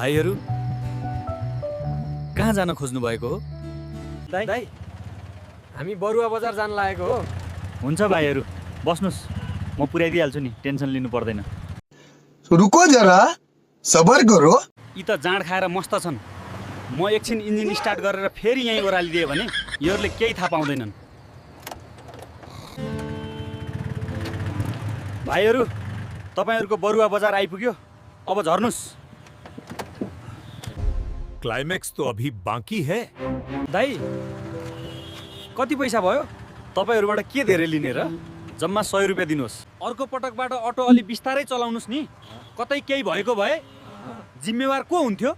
भाइहरू कहाँ जान खोज्नु भएको हो? दाइ हामी बरुवा बजार जान लागेको हो। हुन्छ भाइहरू बस्नुस्, म पुर्याइदिइहाल्छु नि, टेन्सन लिनु पर्दैन। रुको जरा सबर करो। यी त जाँड खाएर मस्त छन्। म एकछिन इन्जिन स्टार्ट गरेर फेरि यहीँ ओह्रालिदिएँ भने यिनीहरूले केही थाहा पाउँदैनन्। भाइहरू तपाईँहरूको बरुवा बजार आइपुग्यो, अब झर्नुस्। क्लाइमेक्स तो अभी बाकी है। दाइ कति पैसा भयो? तपाईँहरूबाट के धेरै लिने र? जम्मा 100 रुपियाँ दिनुहोस्। अर्को पटकबाट अटो अलि बिस्तारै चलाउनुहोस् नि। कतै केही भएको भए जिम्मेवार को हुन्थ्यो?